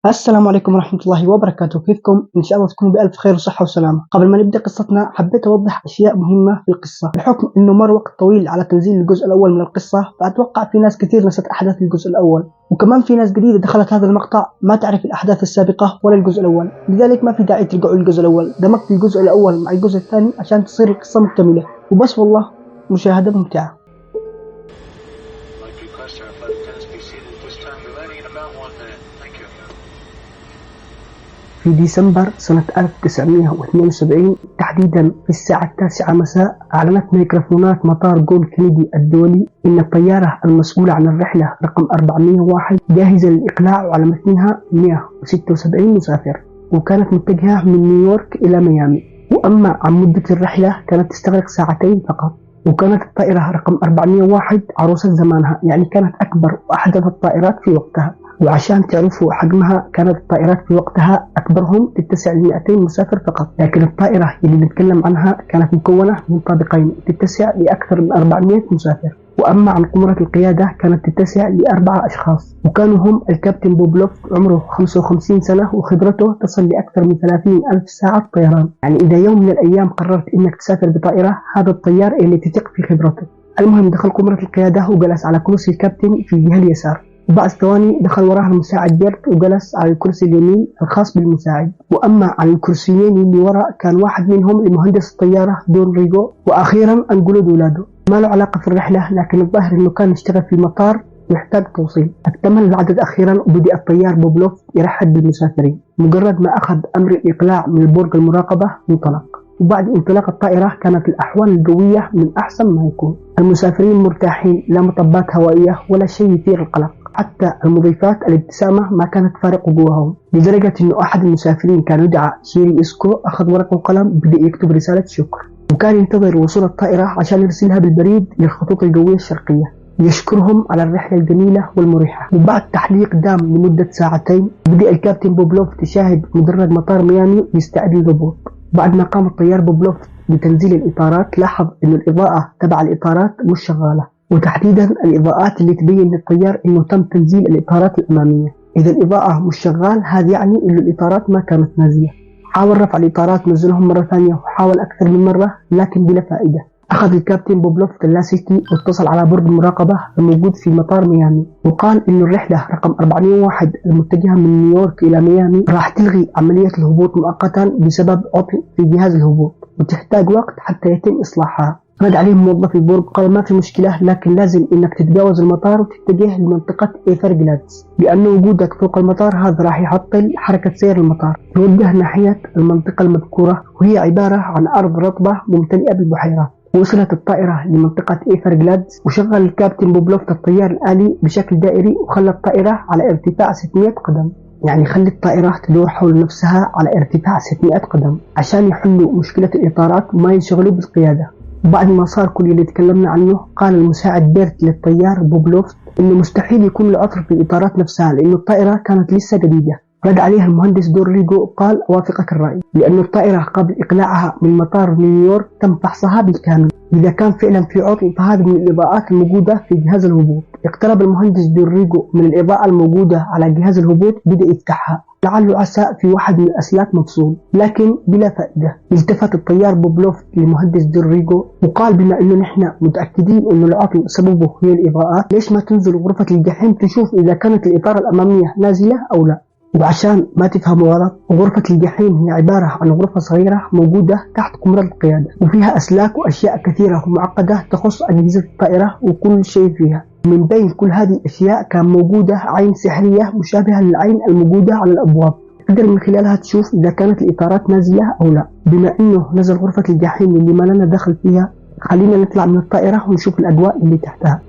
السلام عليكم ورحمة الله وبركاته، كيفكم؟ إن شاء الله تكونوا بألف خير وصحة وسلامة. قبل ما نبدأ قصتنا حبيت أوضح أشياء مهمة في القصة، بحكم إنه مر وقت طويل على تنزيل الجزء الأول من القصة، فأتوقع في ناس كثير نسيت أحداث الجزء الأول، وكمان في ناس جديدة دخلت هذا المقطع ما تعرف الأحداث السابقة ولا الجزء الأول، لذلك ما في داعي ترجعوا للجزء الأول. دمجت الجزء الأول مع الجزء الثاني عشان تصير القصة مكتملة وبس. والله مشاهدة ممتعة. في ديسمبر سنة 1972 تحديدا في الساعة 9 مساء أعلنت ميكروفونات مطار جون كينيدي الدولي إن الطيارة المسؤولة عن الرحلة رقم 401 جاهزة للإقلاع، وعلى متنها 176 مسافر، وكانت متجهة من نيويورك إلى ميامي. وأما عن مدة الرحلة كانت تستغرق ساعتين فقط. وكانت الطائرة رقم 401 عروسة زمانها، يعني كانت أكبر وأحدث الطائرات في وقتها. وعشان تعرفوا حجمها، كانت الطائرات في وقتها أكبرهم تتسع ل 200 مسافر فقط، لكن الطائرة اللي نتكلم عنها كانت مكونة من طابقين تتسع لأكثر من 400 مسافر. وأما عن قمرة القيادة كانت تتسع ل4 أشخاص، وكانوا هم الكابتن بوبلوف عمره 55 سنة وخبرته تصل لأكثر من 30 ألف ساعة طيران. يعني إذا يوم من الأيام قررت إنك تسافر بطائرة، هذا الطيار اللي تثق في خبرته. المهم دخل قمرة القيادة وجلس على كرسي الكابتن في الجهة اليسار، وبعد ثواني دخل وراها المساعد بيرت وجلس على الكرسي اليمين الخاص بالمساعد. وأما عن الكرسيين اللي وراء كان واحد منهم لمهندس الطيارة دون ريغو، وأخيرا أنجولو دولادو. ما له علاقة في الرحلة، لكن الظاهر إنه كان يشتغل في المطار ويحتاج توصيل. اكتمل العدد أخيرا وبدأ الطيار بوبلوف يرحب بالمسافرين. مجرد ما أخذ أمر الإقلاع من برج المراقبة انطلق. وبعد انطلاق الطائرة كانت الأحوال الجوية من أحسن ما يكون، المسافرين مرتاحين، لا مطبات هوائية ولا شيء يثير القلق. حتى المضيفات الابتسامة ما كانت فارق وجوههم، لدرجة إنه أحد المسافرين كان يدعى شيري إسكو أخذ ورقة وقلم وبدأ يكتب رسالة شكر، وكان ينتظر وصول الطائرة عشان يرسلها بالبريد للخطوط الجوية الشرقية يشكرهم على الرحلة الجميلة والمريحة. وبعد تحليق دام لمدة ساعتين بدأ الكابتن بوبلوف تشاهد مدرج مطار ميامي يستعد للهبوط. بعد ما قام الطيار بوبلوف بتنزيل الإطارات لاحظ إنه الإضاءة تبع الإطارات مش شغالة، وتحديدا الإضاءات اللي تبين للطيار إنه تم تنزيل الإطارات الأمامية. إذا الإضاءة مش شغال هذا يعني إنه الإطارات ما كانت نازلة. حاول رفع الإطارات ونزلهم مرة ثانية وحاول أكثر من مرة لكن بلا فائدة. أخذ الكابتن بوبلوف اللاسلكي واتصل على برج المراقبة الموجود في مطار ميامي، وقال إنه الرحلة رقم 401 المتجهة من نيويورك إلى ميامي راح تلغي عملية الهبوط مؤقتا بسبب عطل في جهاز الهبوط، وتحتاج وقت حتى يتم إصلاحها. رد عليه موظف البرج قال ما في مشكلة، لكن لازم إنك تتجاوز المطار وتتجه لمنطقة إيفرجلادز، لأن وجودك فوق المطار هذا راح يعطل حركة سير المطار. توجه ناحية المنطقة المذكورة، وهي عبارة عن أرض رطبة ممتلئة بالبحيرات. وصلت الطائرة لمنطقة إيفرجلادز، وشغل الكابتن بوبلوف الطيار الآلي بشكل دائري وخلى الطائرة على ارتفاع 600 قدم. يعني خلي الطائرة تدور حول نفسها على ارتفاع 600 قدم عشان يحلوا مشكلة الإطارات وما ينشغلوا بالقيادة. وبعد ما صار كل اللي تكلمنا عنه، قال المساعد بيرت للطيار بوبلوف إنه مستحيل يكون له عطل في الإطارات نفسها لأنه الطائرة كانت لسه جديدة. رد عليها المهندس دون ريغو قال أوافقك الرأي، لأن الطائرة قبل إقلاعها من مطار نيويورك تم فحصها بالكامل. إذا كان فعلا في عطل فهذا من الإضاءات الموجودة في جهاز الهبوط. اقترب المهندس دون ريغو من الإضاءة الموجودة على جهاز الهبوط، بدأ يفتحها لعله عسى في واحد من الأسلاك مفصول، لكن بلا فائدة. التفت الطيار بوبلوف لمهندس دون ريغو وقال بما إنه نحن متأكدين إنه العطل سببه هي الإضاءات، ليش ما تنزل غرفة الجحيم تشوف إذا كانت الإطارة الأمامية نازلة أو لا. وعشان ما تفهموا غلط، غرفة الجحيم هي عبارة عن غرفة صغيرة موجودة تحت قمرة القيادة، وفيها أسلاك وأشياء كثيرة ومعقدة تخص أجهزة الطائرة وكل شيء فيها. من بين كل هذه الأشياء كان موجودة عين سحرية مشابهة للعين الموجودة على الأبواب، تقدر من خلالها تشوف إذا كانت الإطارات نازلة أو لا. بما إنه نزل غرفة الجحيم اللي ما لنا دخل فيها، خلينا نطلع من الطائرة ونشوف الأجواء اللي تحتها.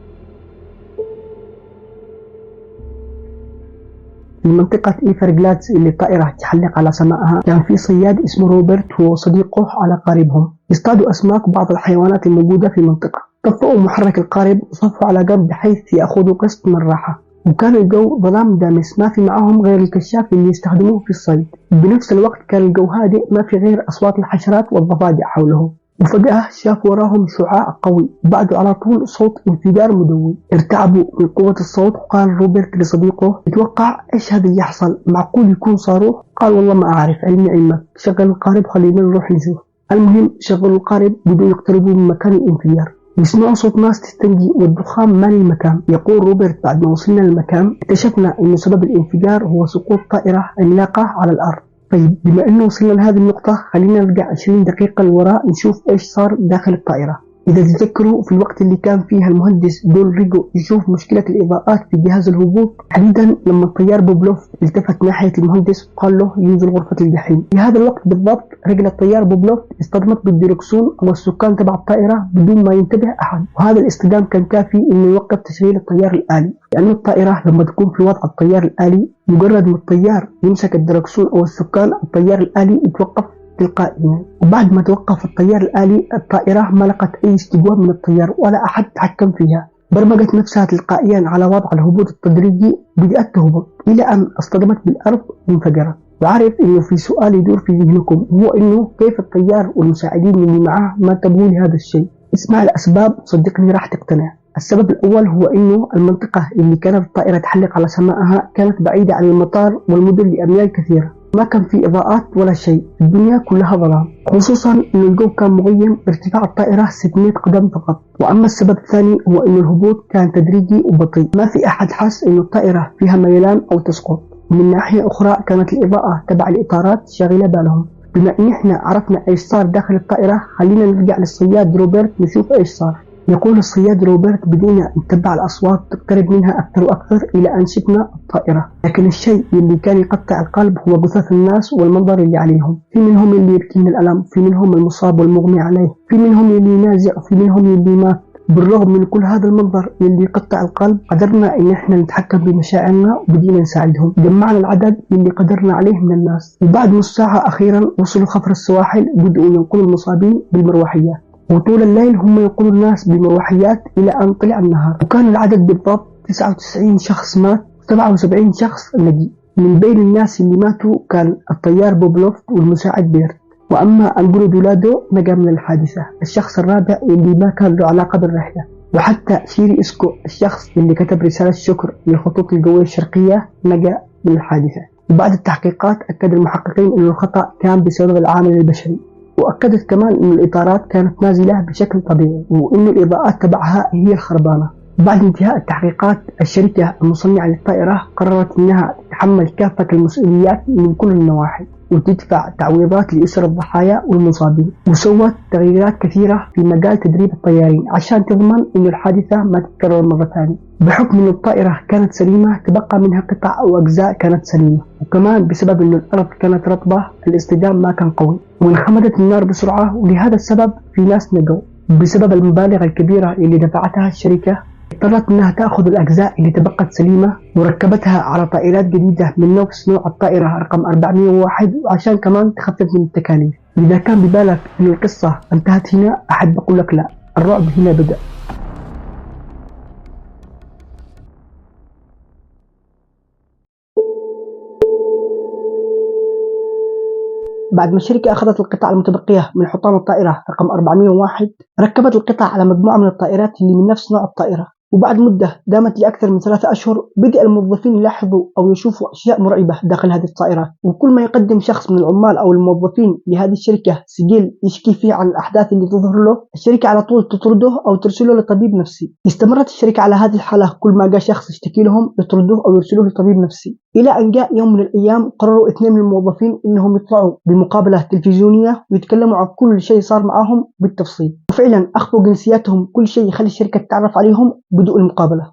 في منطقة إيفرجلادز اللي الطائرة تحلق على سمائها، كان في صياد اسمه روبرت هو وصديقه على قاربهم يصطادوا أسماك وبعض الحيوانات الموجودة في المنطقة. طفئوا محرك القارب وصفوا على جنب بحيث يأخذوا قسط من الراحة، وكان الجو ظلام دامس، ما في معهم غير الكشاف اللي يستخدموه في الصيد. بنفس الوقت كان الجو هادئ، ما في غير أصوات الحشرات والضفادع حولهم. وفجأة شاف وراهم شعاع قوي، بعده على طول صوت انفجار مدوي. ارتعبوا من قوة الصوت، وقال روبرت لصديقه: اتوقع ايش هذا اللي يحصل؟ معقول يكون صاروخ؟ قال: والله ما أعرف، علمي علمك، شغل القارب خلينا نروح نشوف. المهم شغلوا القارب، بدوا يقتربوا من مكان الانفجار، يسمعوا صوت ناس تستنجي والدخان مالي المكان. يقول روبرت: بعد ما وصلنا للمكان اكتشفنا أن سبب الانفجار هو سقوط طائرة عملاقة على الأرض. طيب بما أنه وصلنا لهذه النقطة، خلينا نرجع 20 دقيقة لوراء نشوف إيش صار داخل الطائرة. إذا تذكروا في الوقت اللي كان فيها المهندس دول ريجو يشوف مشكلة الإضاءات في جهاز الهبوط، تحديدا لما الطيار بوبلوف التفت ناحية المهندس وقال له ينزل غرفة الجحيم. في هذا الوقت بالضبط رجل الطيار بوبلوف اصطدمت بالديركسون والسكان تبع الطائرة بدون ما ينتبه أحد، وهذا الاصطدام كان كافي إنه يوقف تشغيل الطيار الآلي، لأن الطائرة لما تكون في وضع الطيار الآلي مجرد ما الطيار يمسك الديركسون أو السكان، الطيار الآلي يتوقف تلقائيا. وبعد ما توقف الطيار الآلي، الطائرة ما لقت أي استجواب من الطيار ولا أحد تحكم فيها، برمجت نفسها تلقائيا على وضع الهبوط التدريجي، بدأت تهبط إلى أن اصطدمت بالأرض وانفجرت. وعارف إنه في سؤال يدور في ذهنكم، هو إنه كيف الطيار والمساعدين اللي معاه ما انتبهوا لهذا الشيء؟ اسمع الأسباب صدقني راح تقتنع. السبب الأول هو إنه المنطقة اللي كانت الطائرة تحلق على سمائها كانت بعيدة عن المطار والمدن بأميال كثيرة، ما كان في إضاءات ولا شيء، الدنيا كلها ظلام، خصوصا إنه الجو كان مغيم بارتفاع الطائرة 600 قدم فقط. وأما السبب الثاني هو إنه الهبوط كان تدريجي وبطيء، ما في أحد حس إنه الطائرة فيها ميلان أو تسقط. من ناحية أخرى كانت الإضاءة تبع الإطارات شاغلة بالهم. بما إن إحنا عرفنا إيش صار داخل الطائرة، خلينا نرجع للصياد روبرت نشوف إيش صار. يقول الصياد روبرت: بدينا نتبع الأصوات تقترب منها أكثر وأكثر إلى أن شفنا الطائرة، لكن الشيء اللي كان يقطع القلب هو جثث الناس والمنظر اللي عليهم. في منهم اللي يبكي من الألم، في منهم المصاب والمغمي عليه، في منهم اللي ينازع، وفي منهم اللي مات. بالرغم من كل هذا المنظر اللي يقطع القلب، قدرنا إن إحنا نتحكم بمشاعرنا وبدينا نساعدهم. جمعنا العدد اللي قدرنا عليه من الناس، وبعد نص ساعة أخيرا وصلوا خفر السواحل، بدأوا ينقلوا المصابين بالمروحيات، وطول الليل هم ينقلوا الناس بمروحيات إلى أن طلع النهار. وكان العدد بالضبط 99 شخص مات و77 شخص نجي. من بين الناس اللي ماتوا كان الطيار بوبلوف والمساعد بيرت، وأما أنجلو دولادو نجا من الحادثة، الشخص الرابع اللي ما كان له علاقة بالرحلة. وحتى شيري إسكو الشخص اللي كتب رسالة شكر للخطوط الجوية الشرقية نجا من الحادثة. وبعد التحقيقات أكد المحققين أن الخطأ كان بسبب العامل البشري، وأكدت كمان أن الإطارات كانت نازلة بشكل طبيعي، وأن الإضاءات تبعها هي الخربانة. بعد انتهاء التحقيقات، الشركة المصنعة للطائرة قررت أنها تتحمل كافة المسؤوليات من كل النواحي وتدفع تعويضات لأسر الضحايا والمصابين، وسوت تغييرات كثيرة في مجال تدريب الطيارين عشان تضمن أن الحادثة ما تتكرر مرة ثانية. بحكم أن الطائرة كانت سليمة، تبقى منها قطع أو أجزاء كانت سليمة، وكمان بسبب أن الأرض كانت رطبة الاصطدام ما كان قوي، وانخمدت النار بسرعة، ولهذا السبب في ناس نجوا. بسبب المبالغ الكبيرة اللي دفعتها الشركة، اضطرت أنها تأخذ الأجزاء اللي تبقت سليمة وركبتها على طائرات جديدة من نفس نوع الطائرة رقم 401، وعشان كمان تخفف من التكاليف. إذا كان ببالك أن القصة انتهت هنا، أحب أقول لك لا، الرعب هنا بدأ. بعد ما الشركة أخذت القطع المتبقية من حطام الطائرة رقم 401، ركبت القطع على مجموعة من الطائرات اللي من نفس نوع الطائرة. وبعد مدة دامت لأكثر من 3 أشهر، بدأ الموظفين يلاحظوا أو يشوفوا أشياء مرعبة داخل هذه الطائرات. وكل ما يقدم شخص من العمال أو الموظفين لهذه الشركة سجل يشكي فيه عن الأحداث اللي تظهر له، الشركة على طول تطرده أو ترسله لطبيب نفسي. استمرت الشركة على هذه الحالة، كل ما جاء شخص يشتكي لهم يطردوه أو يرسلوه لطبيب نفسي، إلى أن جاء يوم من الأيام قرروا 2 من الموظفين إنهم يطلعوا بمقابلة تلفزيونية ويتكلموا عن كل شيء صار معهم بالتفصيل. وفعلا أخفوا جنسياتهم، كل شيء يخلي الشركة تتعرف عليهم بدون المقابلة.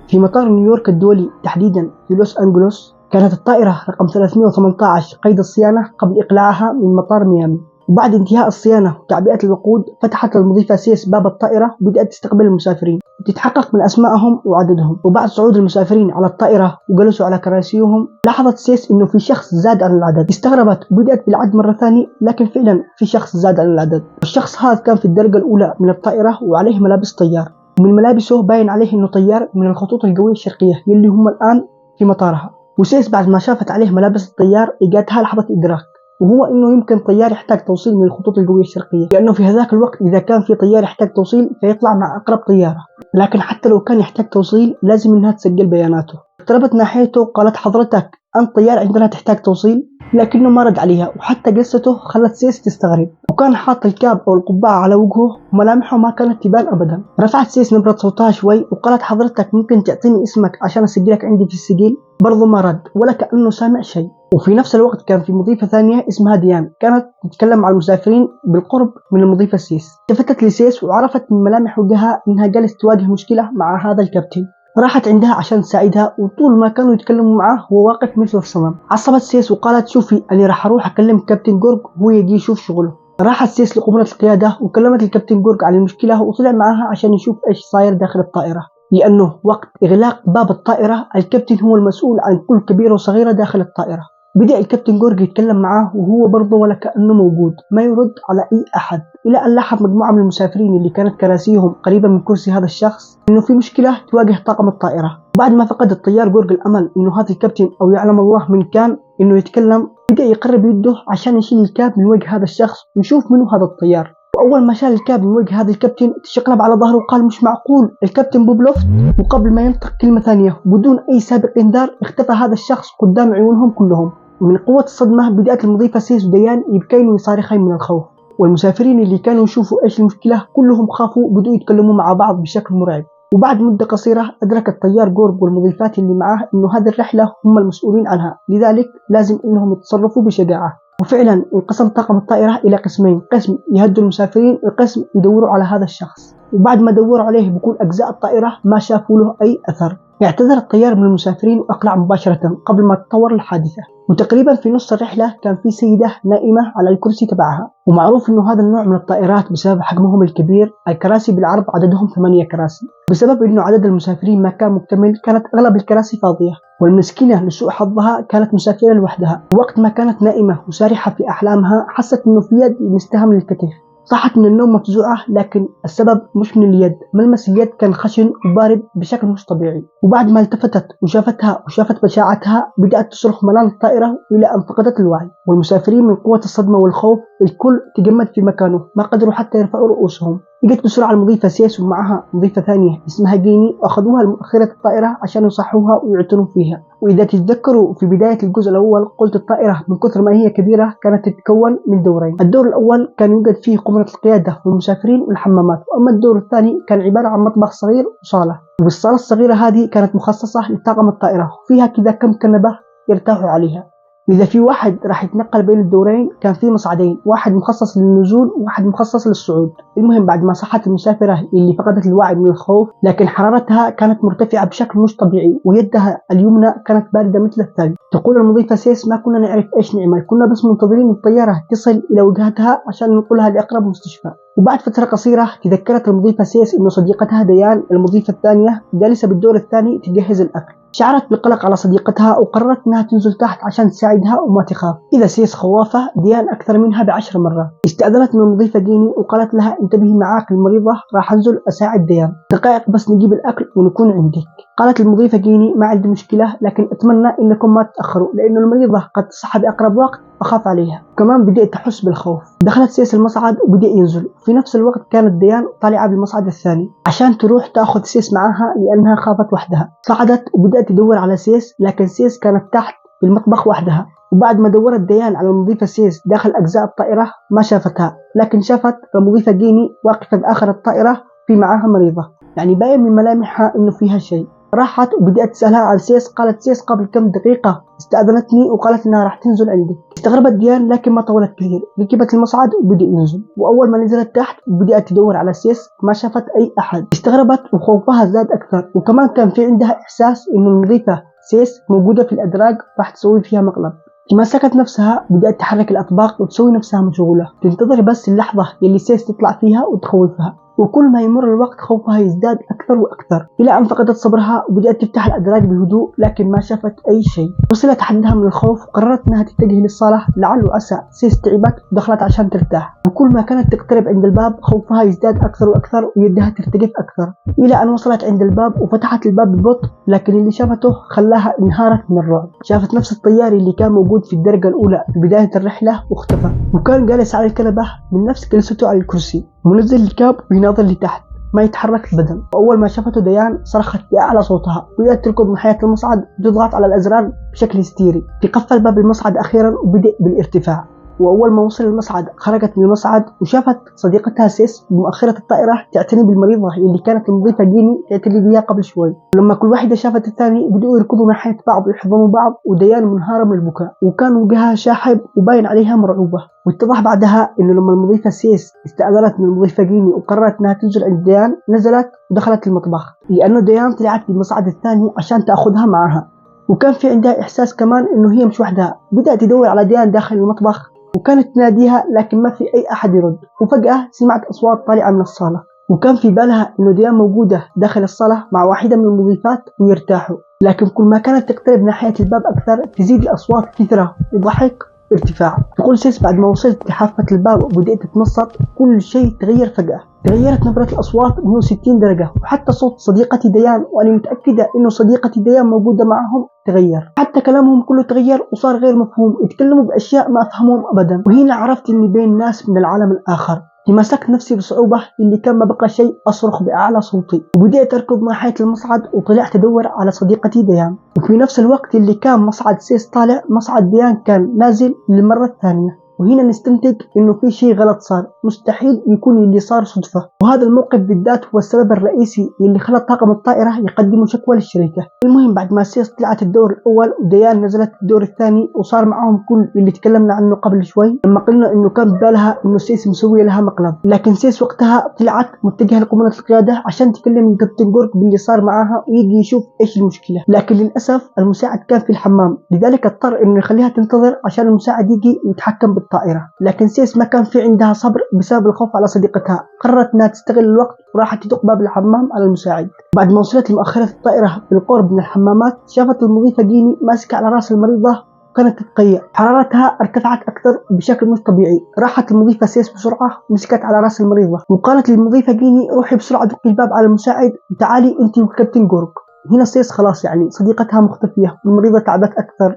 في مطار نيويورك الدولي، تحديدا في لوس أنجلوس، كانت الطائرة رقم 318 قيد الصيانة قبل إقلاعها من مطار ميامي. وبعد انتهاء الصيانة وتعبئة الوقود، فتحت المضيفة سيس باب الطائرة وبدأت تستقبل المسافرين وتتحقق من أسمائهم وعددهم. وبعد صعود المسافرين على الطائرة وجلسوا على كراسيهم، لاحظت سيس إنه في شخص زاد عن العدد. استغربت وبدأت بالعد مرة ثانية، لكن فعلا في شخص زاد عن العدد. الشخص هذا كان في الدرجة الأولى من الطائرة وعليه ملابس طيار، ومن ملابسه باين عليه إنه طيار من الخطوط الجوية الشرقية اللي هم الآن في مطارها. وسيس بعد ما شافت عليه ملابس الطيار، إجاتها لحظة إدراك، وهو إنه يمكن طيار يحتاج توصيل من الخطوط القوية الشرقية، لأنه في هذاك الوقت إذا كان في طيار يحتاج توصيل فيطلع مع أقرب طيارة، لكن حتى لو كان يحتاج توصيل لازم إنها تسجل بياناته. اقتربت ناحيته قالت حضرتك أنت طيار عندنا تحتاج توصيل، لكنه ما رد عليها، وحتى قصته خلت سيس تستغرب، وكان حاط الكاب أو القبعة على وجهه وملامحه ما كانت تبان أبدا. رفعت سيس نبرة صوتها شوي وقالت حضرتك ممكن تعطيني اسمك عشان أسجلك عندي في السجل؟ برضه ما رد ولا كأنه سامع شيء. وفي نفس الوقت كان في مضيفة ثانية اسمها ديان كانت تتكلم مع المسافرين بالقرب من المضيفة سيس. التفتت لسيس وعرفت من ملامح وجهها إنها جالسة تواجه مشكلة مع هذا الكابتن. راحت عندها عشان تساعدها، وطول ما كانوا يتكلموا معاه هو واقف مثل الصنم. عصبت سيس وقالت شوفي أنا راح أروح أكلم كابتن جورج وهو يجي يشوف شغله. راحت سيس لقمرة القيادة وكلمت الكابتن جورج عن المشكلة وطلع معاها عشان يشوف إيش صاير داخل الطائرة، لأنه وقت إغلاق باب الطائرة الكابتن هو المسؤول عن كل كبيرة وصغيرة داخل الطائرة. بدأ الكابتن جورج يتكلم معاه وهو برضه ولا كأنه موجود، ما يرد على أي أحد، إلى أن لاحظ مجموعة من المسافرين اللي كانت كراسيهم قريبة من كرسي هذا الشخص إنه في مشكلة تواجه طاقم الطائرة. بعد ما فقد الطيار جورج الأمل إنه هذا الكابتن أو يعلم الله من كان إنه يتكلم، بدأ يقرب يده عشان يشيل الكاب من وجه هذا الشخص ويشوف منه هذا الطيار. وأول ما شال الكاب من وجه هذا الكابتن تشقلب على ظهره وقال مش معقول الكابتن بوبلوفت، وقبل ما ينطق كلمة ثانية بدون أي سابق إنذار اختفى هذا الشخص قدام عيونهم كلهم. من قوة الصدمة بدأت المضيفة سيس وديان يبكين ويصارخين من الخوف، والمسافرين اللي كانوا يشوفوا إيش المشكلة كلهم خافوا وبدأوا يتكلموا مع بعض بشكل مرعب. وبعد مدة قصيرة أدرك الطيار جورج والمضيفات اللي معاه إنه هذه الرحلة هم المسؤولين عنها، لذلك لازم إنهم يتصرفوا بشجاعة. وفعلا انقسم طاقم الطائرة إلى قسمين، قسم يهدوا المسافرين وقسم يدوروا على هذا الشخص. وبعد ما دوروا عليه بكل أجزاء الطائرة ما شافوا له أي أثر. اعتذر الطيار من المسافرين وأقلع مباشرة قبل ما تطور الحادثة. وتقريبا في نص الرحلة كان في سيدة نائمة على الكرسي تبعها، ومعروف إنه هذا النوع من الطائرات بسبب حجمهم الكبير الكراسي بالعرض عددهم 8 كراسي، بسبب إنه عدد المسافرين ما كان مكتمل كانت أغلب الكراسي فاضية، والمسكينة لسوء حظها كانت مسافرة لوحدها. وقت ما كانت نائمة وسارحة في أحلامها حست إنه في يد مستها من الكتف. صحت من النوم مفزوعة، لكن السبب مش من اليد، ملمس اليد كان خشن وبارد بشكل مش طبيعي. وبعد ما التفتت وشافتها وشافت بشاعتها بدأت تصرخ ملان الطائرة إلى أن فقدت الوعي. والمسافرين من قوة الصدمة والخوف الكل تجمد في مكانه، ما قدروا حتى يرفعوا رؤوسهم. جت بسرعة المضيفة سيس ومعها مضيفة ثانية اسمها جيني وأخذوها لمؤخرة الطائرة عشان يصحوها ويعتنوا فيها. وإذا تتذكروا في بداية الجزء الأول قلت الطائرة من كثر ما هي كبيرة كانت تتكون من دورين. الدور الأول كان يوجد فيه قمرة القيادة والمسافرين والحمامات، وأما الدور الثاني كان عبارة عن مطبخ صغير وصالة، وبالصالة الصغيرة هذه كانت مخصصة لطاقم الطائرة وفيها كذا كم كنبة يرتاحوا عليها. إذا في واحد راح يتنقل بين الدورين كان في مصعدين، واحد مخصص للنزول وواحد مخصص للصعود. المهم بعد ما صحت المسافرة اللي فقدت الوعي من الخوف، لكن حرارتها كانت مرتفعة بشكل مش طبيعي ويدها اليمنى كانت باردة مثل الثلج. تقول المضيفة سيس ما كنا نعرف ايش نعمل، كنا بس منتظرين الطيارة تصل إلى وجهتها عشان ننقلها لأقرب مستشفى. وبعد فترة قصيرة تذكرت المضيفة سيس إنه صديقتها ديان المضيفة الثانية جالسة بالدور الثاني تجهز الأكل. شعرت بقلق على صديقتها وقررت انها تنزل تحت عشان تساعدها وما تخاف. اذا سيس خوافة ديان اكثر منها ب10 مرات. استأذنت من المضيفة جيني وقالت لها انتبهي معاك المريضة، راح انزل اساعد ديان، دقائق بس نجيب الاكل ونكون عندك. قالت المضيفة جيني ما عندي مشكلة، لكن اتمنى انكم ما تتأخروا لانه المريضة قد تصحى باقرب وقت، اخاف عليها. كمان بدأت تحس بالخوف. دخلت سيس المصعد وبدأ ينزل. في نفس الوقت كانت ديان طالعة بالمصعد الثاني عشان تروح تاخذ سيس معاها لانها خافت وحدها. صعدت وبدأت تدور على سيس، لكن سيس كانت تحت بالمطبخ وحدها. وبعد ما دورت ديان على المضيفة سيس داخل أجزاء الطائرة ما شافتها، لكن شافت المضيفة جيني واقفة بآخر الطائرة في معاها مريضة، يعني باين من ملامحها إنه فيها شيء. راحت وبدأت تسألها عن سيس، قالت سيس قبل كم دقيقة استأذنتني وقالت إنها راح تنزل عندي. استغربت ديان لكن ما طولت كثير، ركبت المصعد وبدأ ينزل. وأول ما نزلت تحت بدأت تدور على سيس، ما شافت أي أحد. استغربت وخوفها زاد أكثر، وكمان كان في عندها إحساس إنه المضيفة سيس موجودة في الأدراج راح تسوي فيها مقلب. تمسكت نفسها بدأت تحرك الأطباق وتسوي نفسها مشغولة، تنتظر بس اللحظة يلي سيس تطلع فيها وتخوفها. وكل ما يمر الوقت خوفها يزداد أكثر وأكثر، إلى أن فقدت صبرها وبدأت تفتح الأدراج بهدوء، لكن ما شافت أي شيء. وصلت حدها من الخوف وقررت أنها تتجه للصالة لعل وعسى. سيس تعبت ودخلت عشان ترتاح، وكل ما كانت تقترب عند الباب خوفها يزداد أكثر وأكثر ويدها ترتجف أكثر، إلى أن وصلت عند الباب وفتحت الباب ببطء. لكن اللي شافته خلاها انهارت من الرعب. شافت نفس الطيار اللي كان موجود في الدرجة الأولى في بداية الرحلة واختفى، وكان جالس على الكنبة من نفس جلسته على الكرسي، منزل الكاب ويناظر لتحت، ما يتحرك ابدا. واول ما شافته ديان صرخت باعلى صوتها وبدات تركض ناحيه المصعد وتضغط على الازرار بشكل هستيري. تقفل باب المصعد اخيرا وبدأ بالارتفاع، واول ما وصل المصعد خرجت من المصعد وشافت صديقتها سيس بمؤخره الطائره تعتني بالمريضه اللي كانت المضيفه جيني تعتني بها قبل شوي. لما كل واحده شافت الثاني بدأوا يركضوا ناحيه بعض ويحضنوا بعض، وديان منهاره من البكاء وكان وجهها شاحب وباين عليها مرعوبه. واتضح بعدها انه لما المضيفه سيس استأذنت من المضيفه جيني وقررت انها تنزل عند ديان، نزلت ودخلت المطبخ لانه ديان طلعت بالمصعد الثاني عشان تاخذها معها، وكان في عندها احساس كمان انه هي مش وحدها. بدأت تدور على ديان داخل المطبخ وكانت تناديها لكن ما في أي أحد يرد. وفجأة سمعت أصوات طالعة من الصالة، وكان في بالها إنه ديان موجودة داخل الصالة مع واحدة من المضيفات ويرتاحوا. لكن كل ما كانت تقترب ناحية الباب أكثر تزيد الأصوات كثرة وضحك ارتفاع. تقول سيس بعد ما وصلت لحافة الباب وبدأت تتنصت كل شيء تغير فجأة. تغيرت نبرة الأصوات 160 درجة، وحتى صوت صديقتي ديان، وأنا متأكدة إنه صديقتي ديان موجودة معهم، تغير. حتى كلامهم كله تغير وصار غير مفهوم، يتكلموا بأشياء ما أفهمهم أبدا. وهنا عرفت إني بين ناس من العالم الآخر. تماسكت نفسي بصعوبة، اللي كان ما بقى شيء أصرخ بأعلى صوتي، وبدأت أركض ناحية المصعد وطلعت أدور على صديقتي ديان. وفي نفس الوقت اللي كان مصعد سيس طالع، مصعد ديان كان نازل للمرة الثانية. وهنا نستنتج انه في شيء غلط صار، مستحيل يكون اللي صار صدفة. وهذا الموقف بالذات هو السبب الرئيسي اللي خلى طاقم الطائرة يقدموا شكوى للشركة. المهم بعد ما سيس طلعت الدور الاول وديان نزلت الدور الثاني وصار معهم كل اللي تكلمنا عنه قبل شوي، لما قلنا انه كان ببالها انه سيس مسوية لها مقلب، لكن سيس وقتها طلعت متجهة لقمة القيادة عشان تكلم كابتن جورك باللي صار معاها ويجي يشوف ايش المشكلة. لكن للأسف المساعد كان في الحمام، لذلك اضطر انه يخليها تنتظر عشان المساعد يجي ويتحكم بالطائرة. لكن سيس ما كان في عندها صبر بسبب الخوف على صديقتها، قررت انها تستغل الوقت وراحت تدق باب الحمام على المساعد. بعد ما وصلت لمؤخرة الطائرة بالقرب من الحمامات شافت المضيفة جيني ماسكة على راس المريضة وكانت تتقيأ، حرارتها ارتفعت أكثر بشكل مش طبيعي. راحت المضيفة سيس بسرعة مسكت على راس المريضة وقالت للمضيفة جيني روحي بسرعة دقي الباب على المساعد وتعالي انت وكابتن جورك. هنا سيس خلاص يعني صديقتها مختفية والمريضة تعبت أكثر،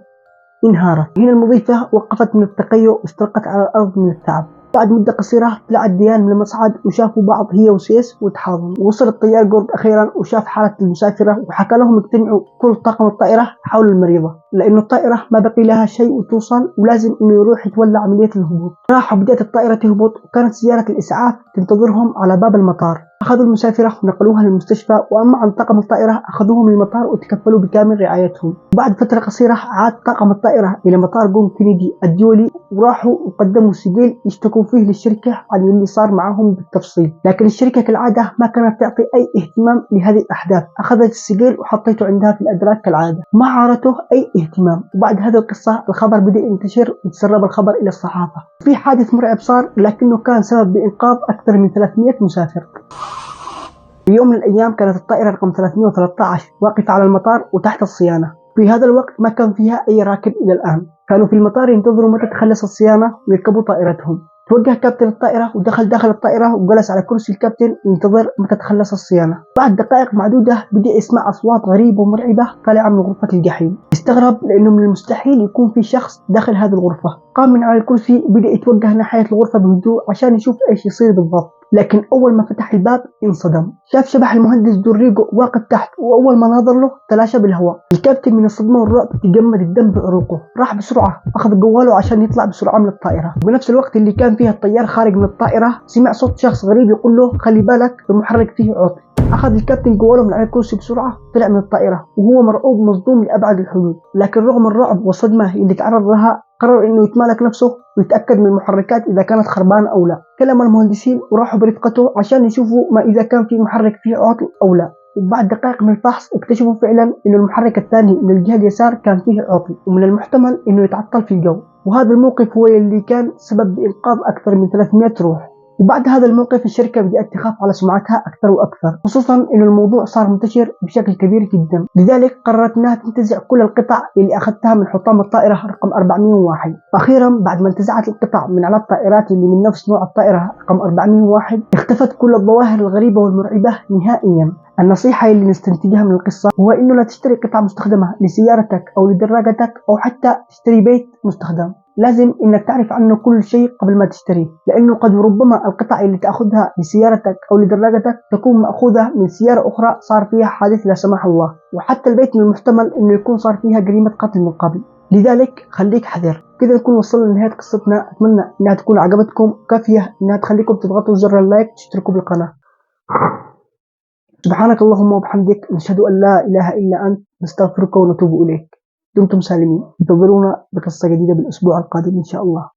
انهارت. هنا المضيفة وقفت من التقيؤ واستلقت على الأرض من التعب. بعد مدة قصيرة طلعت ديان من المصعد وشافوا بعض هي وسيس وتحاضنوا. وصل الطيار جورد أخيرا وشاف حالة المسافرة وحكى لهم يجتمعوا كل طاقم الطائرة حول المريضة، لأنه الطائرة ما بقي لها شيء وتوصل ولازم إنه يروح يتولى عملية الهبوط. راحوا بدأت الطائرة تهبط وكانت سيارة الإسعاف تنتظرهم على باب المطار. أخذوا المسافرة ونقلوها للمستشفى، وأما عن طاقم الطائرة أخذوهم للمطار وتكفلوا بكامل رعايتهم. وبعد فترة قصيرة عاد طاقم الطائرة إلى مطار جون كينيدي الدولي وراحوا وقدموا سجل يشتكوا فيه للشركة عن اللي صار معهم بالتفصيل. لكن الشركة كالعادة ما كانت تعطي أي اهتمام لهذه الأحداث. أخذت السجل وحطيته عندها في الأدراج كالعادة، ما عارته أي اهتمام. وبعد هذه القصة الخبر بدأ ينتشر وتسرب الخبر إلى الصحافة. في حادث مرعب صار لكنه كان سبب بإنقاذ أكثر من 300 مسافر. في يوم من الأيام كانت الطائرة رقم 313 واقفة على المطار وتحت الصيانة. في هذا الوقت ما كان فيها أي راكب إلى الآن. كانوا في المطار ينتظروا متى تخلص الصيانة ويركبوا طائرتهم. توجه كابتن الطائرة ودخل داخل الطائرة وجلس على كرسي الكابتن ينتظر متى تخلص الصيانة. بعد دقائق معدودة بدأ يسمع أصوات غريبة ومرعبة طالعة من غرفة الجحيم. استغرب لأنه من المستحيل يكون في شخص داخل هذه الغرفة. قام من على الكرسي وبدأ يتوجه ناحية الغرفة بهدوء عشان يشوف إيش يصير بالضبط. لكن أول ما فتح الباب انصدم، شاف شبح المهندس دوريجو واقف تحت، وأول ما نظر له تلاشى بالهواء. الكابتن من الصدمة والرعب تجمد الدم بعروقه، راح بسرعة أخذ جواله عشان يطلع بسرعة من الطائرة. وبنفس الوقت اللي كان فيها الطيار خارج من الطائرة سمع صوت شخص غريب يقول له خلي بالك المحرك فيه عطل. أخذ الكابتن جواله من على الكرسي بسرعة طلع من الطائرة وهو مرعوب مصدوم لأبعد الحدود. لكن رغم الرعب والصدمة اللي تعرض لها قرر إنه يتمالك نفسه ويتأكد من المحركات إذا كانت خربانة أو لا. كلم المهندسين وراحوا برفقته عشان يشوفوا ما إذا كان في محرك فيه عطل أو لا. وبعد دقائق من الفحص اكتشفوا فعلا إنه المحرك الثاني من الجهة اليسار كان فيه عطل، ومن المحتمل إنه يتعطل في الجو. وهذا الموقف هو اللي كان سبب بإنقاذ أكثر من 300 روح. وبعد هذا الموقف الشركة بدأت تخاف على سمعتها أكثر وأكثر، خصوصا إنه الموضوع صار منتشر بشكل كبير جدا. لذلك قررت إنها تنتزع كل القطع اللي أخذتها من حطام الطائرة رقم 401. أخيرا بعد ما انتزعت القطع من على الطائرات اللي من نفس نوع الطائرة رقم 401 اختفت كل الظواهر الغريبة والمرعبة نهائيا. النصيحة اللي نستنتجها من القصة هو إنه لا تشتري قطعة مستخدمة لسيارتك أو لدراجتك أو حتى تشتري بيت مستخدم. لازم إنك تعرف عنه كل شيء قبل ما تشتريه، لأنه قد وربما القطع اللي تأخذها لسيارتك أو لدراجتك تكون مأخوذة من سيارة أخرى صار فيها حادث لا سمح الله، وحتى البيت من المحتمل إنه يكون صار فيها جريمة قتل من قبل. لذلك خليك حذر. كذا نكون وصلنا لنهاية قصتنا، أتمنى إنها تكون عجبتكم، كافية إنها تخليكم تضغطوا زر اللايك وتشتركوا بالقناة. سبحانك اللهم وبحمدك، نشهد أن لا إله إلا أنت، نستغفرك ونتوب إليك. دمتم سالمين. انتظرونا بقصة جديدة بالأسبوع القادم إن شاء الله.